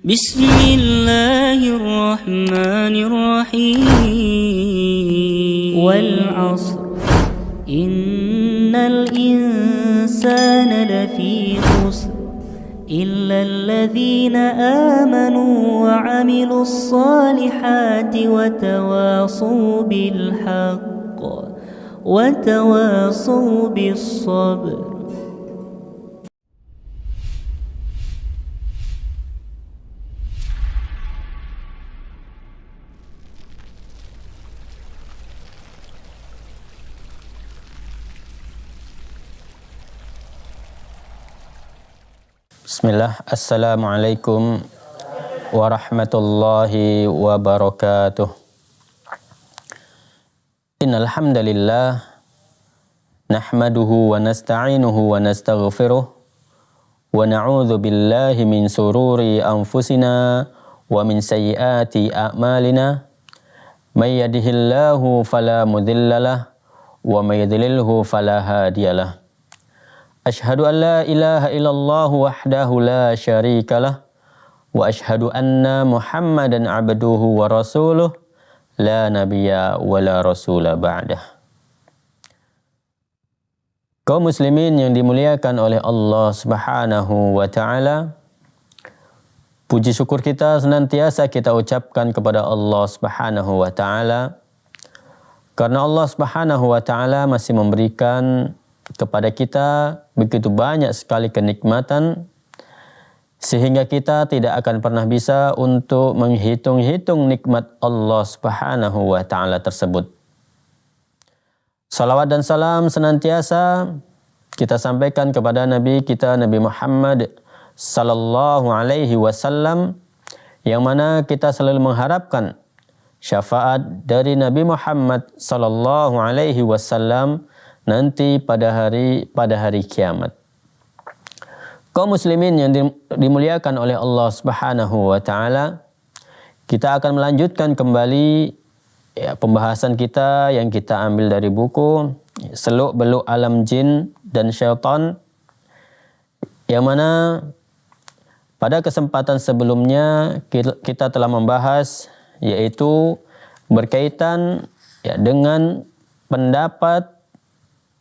بسم الله الرحمن الرحيم والعصر إن الإنسان لفي خسر إلا الذين آمنوا وعملوا الصالحات وتواصوا بالحق وتواصوا بالصبر. Bismillah, Assalamualaikum warahmatullahi wabarakatuh. Innal hamdalillah nahmaduhu wa nasta'inuhu wa nastaghfiruh wa na'udzu billahi min sururi anfusina wa min sayyiati a'malina. May yahdihillahu fala mudhillalah wa may yudlilhu fala hadiyalah. Ashhadu an la ilaha illallah wahdahu la syarikalah wa ashhadu anna Muhammadan abduhu wa rasuluh la nabiyya wa la rasula ba'dah. Kaum muslimin yang dimuliakan oleh Allah Subhanahu wa taala, puji syukur kita senantiasa kita ucapkan kepada Allah Subhanahu wa taala karena Allah Subhanahu wa taala masih memberikan kepada kita begitu banyak sekali kenikmatan sehingga kita tidak akan pernah bisa untuk menghitung-hitung nikmat Allah Subhanahu wa taala tersebut. Salawat dan salam senantiasa kita sampaikan kepada Nabi kita Nabi Muhammad sallallahu alaihi wasallam yang mana kita selalu mengharapkan syafaat dari Nabi Muhammad sallallahu alaihi wasallam nanti pada hari kiamat. Kaum muslimin yang dimuliakan oleh Allah Subhanahu wa taala, kita akan melanjutkan kembali pembahasan kita yang kita ambil dari buku Seluk-Beluk Alam Jin dan Syaitan, yang mana pada kesempatan sebelumnya kita telah membahas yaitu berkaitan dengan pendapat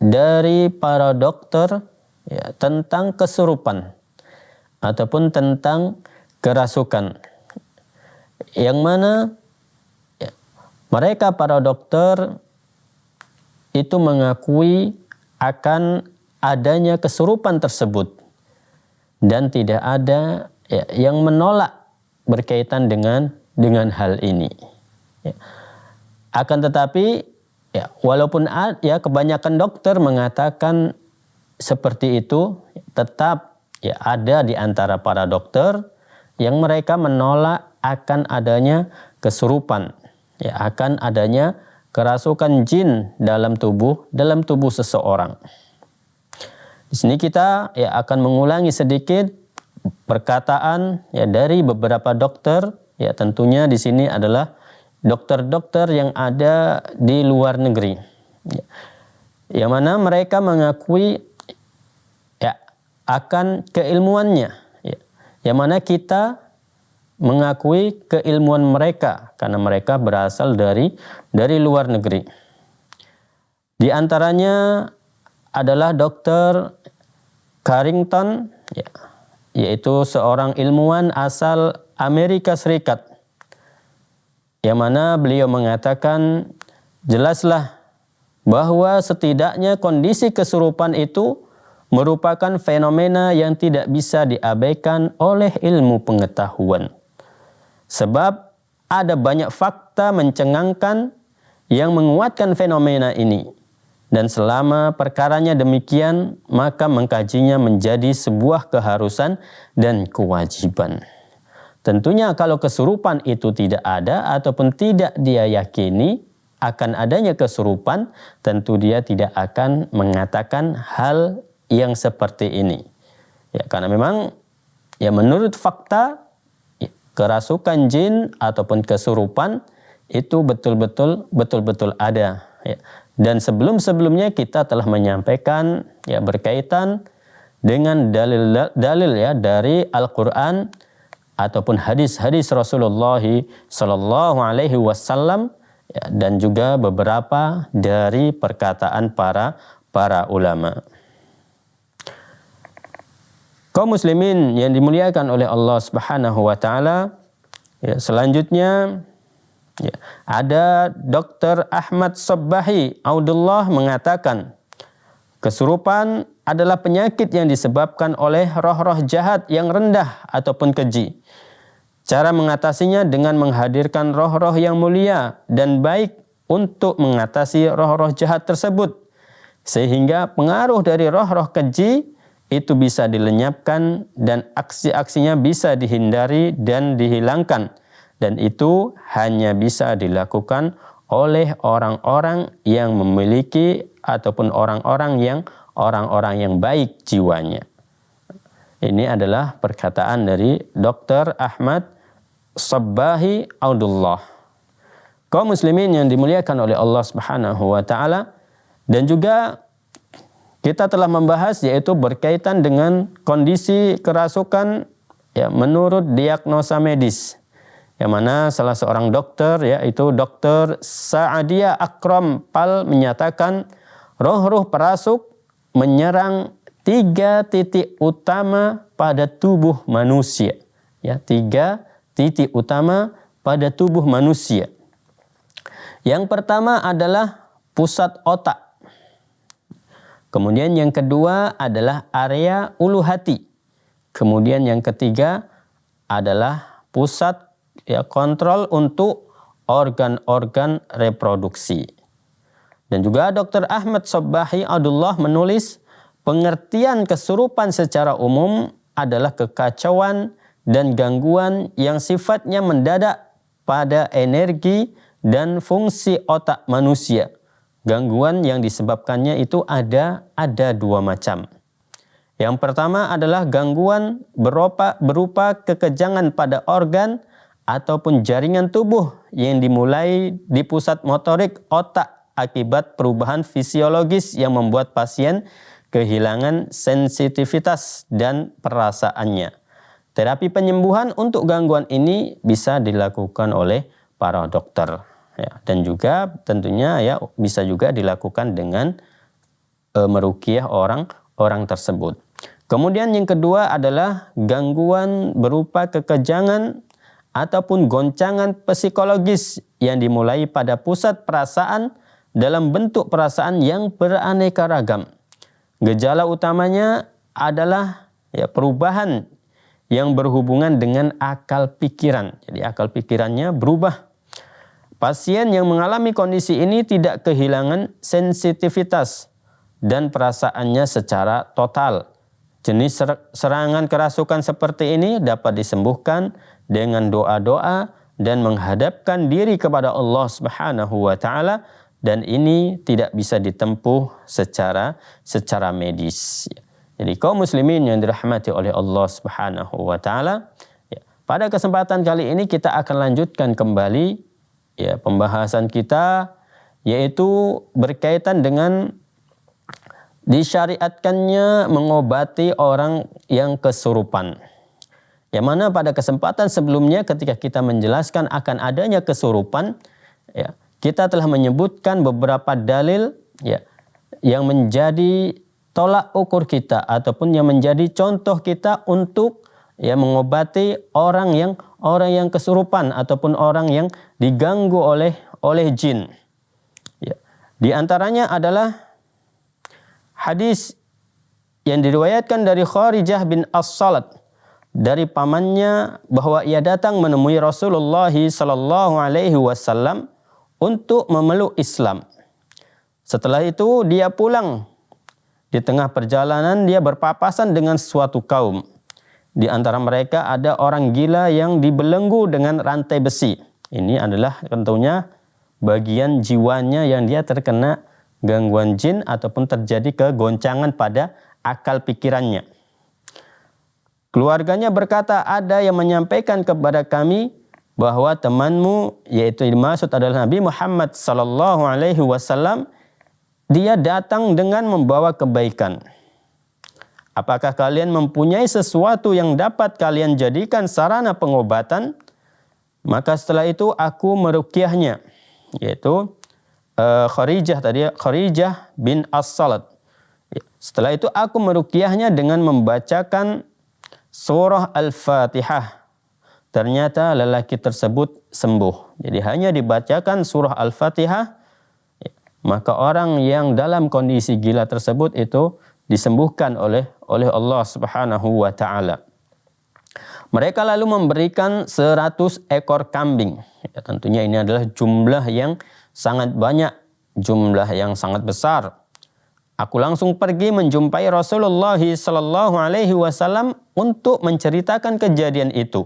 dari para dokter tentang kesurupan ataupun tentang kerasukan, yang mana mereka para dokter itu mengakui akan adanya kesurupan tersebut dan tidak ada yang menolak berkaitan dengan hal ini. Akan tetapi walaupun kebanyakan dokter mengatakan seperti itu, tetap ada di antara para dokter yang mereka menolak akan adanya kesurupan, akan adanya kerasukan jin dalam tubuh seseorang. Di sini kita akan mengulangi sedikit perkataan dari beberapa dokter, tentunya di sini adalah dokter-dokter yang ada di luar negeri, yang mana mereka mengakui akan keilmuannya, yang mana kita mengakui keilmuan mereka karena mereka berasal dari luar negeri. Di antaranya adalah Dr. Carrington, yaitu seorang ilmuwan asal Amerika Serikat, yang mana beliau mengatakan jelaslah bahwa setidaknya kondisi kesurupan itu merupakan fenomena yang tidak bisa diabaikan oleh ilmu pengetahuan. Sebab ada banyak fakta mencengangkan yang menguatkan fenomena ini. Dan selama perkaranya demikian, maka mengkajinya menjadi sebuah keharusan dan kewajiban. Tentunya kalau kesurupan itu tidak ada ataupun tidak dia yakini akan adanya kesurupan, tentu dia tidak akan mengatakan hal yang seperti ini. Karena memang menurut fakta kerasukan jin ataupun kesurupan itu betul-betul ada. Dan sebelum-sebelumnya kita telah menyampaikan berkaitan dengan dalil dari Al-Quran ataupun hadis-hadis Rasulullah sallallahu alaihi wasallam, ya, dan juga beberapa dari perkataan para ulama. Kaum muslimin yang dimuliakan oleh Allah Subhanahu wa taala, ya, selanjutnya ya, ada Dr. Ahmad Sabbahi Audullah mengatakan, kesurupan adalah penyakit yang disebabkan oleh roh-roh jahat yang rendah ataupun keji. Cara mengatasinya dengan menghadirkan roh-roh yang mulia dan baik untuk mengatasi roh-roh jahat tersebut, sehingga pengaruh dari roh-roh keji itu bisa dilenyapkan dan aksi-aksinya bisa dihindari dan dihilangkan. Dan itu hanya bisa dilakukan oleh orang-orang yang memiliki ataupun orang-orang yang baik jiwanya. Ini adalah perkataan dari Dr. Ahmad Sabbahi Audullah. Kaum muslimin yang dimuliakan oleh Allah Subhanahu wa taala, dan juga kita telah membahas yaitu berkaitan dengan kondisi kerasukan, ya, menurut diagnosa medis. Yang mana salah seorang dokter, yaitu Dr. Sa'adiyah Akram Pal, menyatakan roh-roh perasuk menyerang 3 titik utama pada tubuh manusia. Ya, 3 titik utama pada tubuh manusia. Yang pertama adalah pusat otak. Kemudian yang kedua adalah area ulu hati. Kemudian yang ketiga adalah pusat, ya, kontrol untuk organ-organ reproduksi. Dan juga Dr. Ahmad Sabbahi Audullah menulis, pengertian kesurupan secara umum adalah kekacauan dan gangguan yang sifatnya mendadak pada energi dan fungsi otak manusia. Gangguan yang disebabkannya itu ada 2 macam. Yang pertama adalah gangguan berupa kekejangan pada organ ataupun jaringan tubuh yang dimulai di pusat motorik otak akibat perubahan fisiologis yang membuat pasien kehilangan sensitivitas dan perasaannya. Terapi penyembuhan untuk gangguan ini bisa dilakukan oleh para dokter. Ya, dan juga tentunya, ya, bisa juga dilakukan dengan meruqyah orang tersebut. Kemudian yang kedua adalah gangguan berupa kekejangan ataupun goncangan psikologis yang dimulai pada pusat perasaan dalam bentuk perasaan yang beraneka ragam. Gejala utamanya adalah, ya, perubahan yang berhubungan dengan akal pikiran. Jadi akal pikirannya berubah. Pasien yang mengalami kondisi ini tidak kehilangan sensitivitas dan perasaannya secara total. Jenis serangan kerasukan seperti ini dapat disembuhkan dengan doa-doa dan menghadapkan diri kepada Allah Subhanahu wa taala, dan ini tidak bisa ditempuh secara medis. Jadi kaum muslimin yang dirahmati oleh Allah Subhanahu wa taala, ya, pada kesempatan kali ini kita akan lanjutkan kembali, ya, pembahasan kita, yaitu berkaitan dengan disyariatkannya mengobati orang yang kesurupan. Yang mana pada kesempatan sebelumnya ketika kita menjelaskan akan adanya kesurupan, ya, kita telah menyebutkan beberapa dalil, ya, yang menjadi tolak ukur kita ataupun yang menjadi contoh kita untuk, ya, mengobati orang yang kesurupan ataupun orang yang diganggu oleh jin. Ya. Di antaranya adalah hadis yang diriwayatkan dari Kharijah bin As-Salat dari pamannya bahwa ia datang menemui Rasulullah sallallahu alaihi wasallam untuk memeluk Islam. Setelah itu dia pulang. Di tengah perjalanan dia berpapasan dengan suatu kaum. Di antara mereka ada orang gila yang dibelenggu dengan rantai besi. Ini adalah tentunya bagian jiwanya yang dia terkena gangguan jin ataupun terjadi kegoncangan pada akal pikirannya. Keluarganya berkata, ada yang menyampaikan kepada kami bahwa temanmu, yaitu dimaksud adalah Nabi Muhammad sallallahu alaihi wasallam, dia datang dengan membawa kebaikan. apakah kalian mempunyai sesuatu yang dapat kalian jadikan sarana pengobatan? Maka setelah itu aku meruqyahnya, yaitu Kharijah bin As-Salat. Setelah itu aku meruqyahnya dengan membacakan surah Al-Fatihah. Ternyata lelaki tersebut sembuh. Jadi hanya dibacakan surah Al-Fatihah, maka orang yang dalam kondisi gila tersebut itu disembuhkan oleh Allah Subhanahu wa taala. Mereka lalu memberikan 100 ekor kambing. Ya, tentunya ini adalah jumlah yang sangat banyak, jumlah yang sangat besar. Aku langsung pergi menjumpai Rasulullah sallallahu alaihi wasallam untuk menceritakan kejadian itu.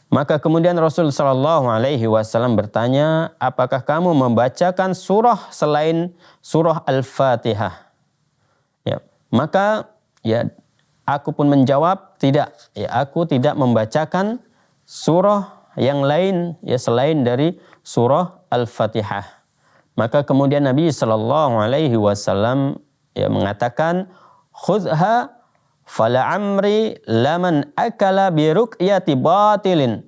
Maka kemudian Rasul sallallahu alaihi wasallam bertanya, apakah kamu membacakan surah selain surah Al-Fatihah? Ya, maka ya aku pun menjawab, tidak. Ya, aku tidak membacakan surah yang lain ya selain dari surah Al-Fatihah. Maka kemudian Nabi sallallahu alaihi wasallam ya mengatakan, khudha fala amri laman akala bi ruqyati batilin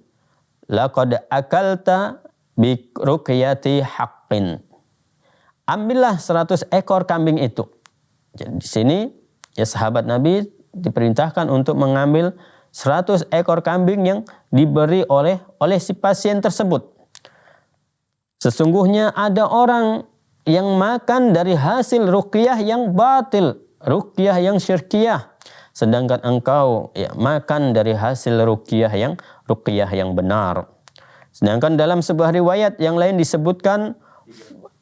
laqad akalta bi ruqyati haqqin. Ambillah 100 ekor kambing itu. Jadi di sini ya sahabat Nabi diperintahkan untuk mengambil 100 ekor kambing yang diberi oleh si pasien tersebut. Sesungguhnya ada orang yang makan dari hasil ruqyah yang batil, ruqyah yang syirkiyah. Sedangkan engkau ya makan dari hasil ruqyah yang benar. Sedangkan dalam sebuah riwayat yang lain disebutkan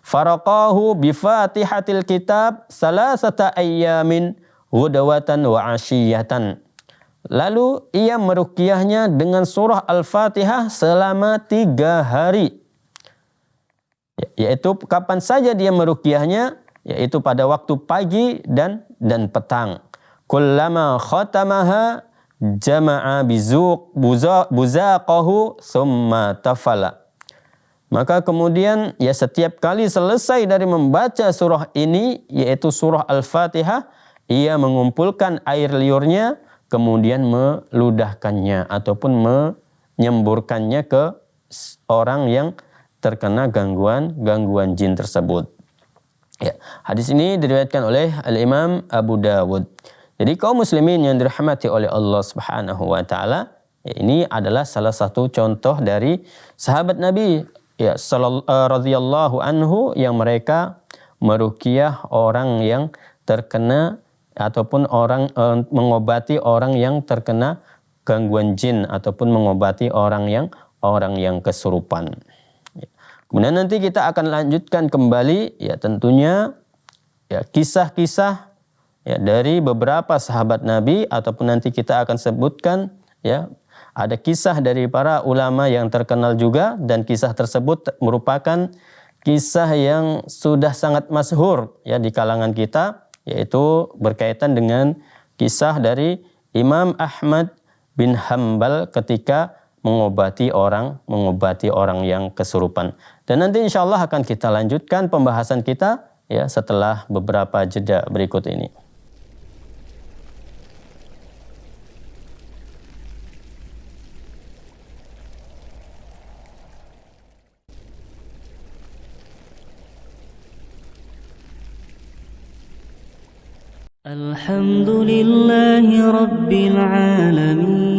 faraqahu bi fatihatil kitab salasata ayyamin ghudawatan wa ashiyatan. Lalu ia meruqyahnya dengan surah Al-Fatihah selama 3 hari. Yaitu kapan saja dia meruqyahnya, yaitu pada waktu pagi dan petang. Kullama khatamaha jama'a buzaqahu summa tafala. Maka kemudian ya setiap kali selesai dari membaca surah ini, yaitu surah Al-Fatihah, ia mengumpulkan air liurnya, kemudian meludahkannya ataupun menyemburkannya ke orang yang terkena gangguan jin tersebut. Ya, hadis ini diriwayatkan oleh Al-Imam Abu Dawud. Jadi kaum muslimin yang dirahmati oleh Allah Subhanahu wa taala, ya, ini adalah salah satu contoh dari sahabat Nabi ya radhiyallahu anhu yang mereka meruqyah orang yang terkena ataupun mengobati orang yang terkena gangguan jin ataupun mengobati orang yang kesurupan. Kemudian nanti kita akan lanjutkan kembali ya tentunya ya kisah-kisah ya dari beberapa sahabat Nabi, ataupun nanti kita akan sebutkan ya ada kisah dari para ulama yang terkenal juga, dan kisah tersebut merupakan kisah yang sudah sangat masyhur ya di kalangan kita, yaitu berkaitan dengan kisah dari Imam Ahmad bin Hanbal ketika mengobati orang yang kesurupan. Dan nanti insyaallah akan kita lanjutkan pembahasan kita ya setelah beberapa jeda berikut ini. الحمد لله رب العالمين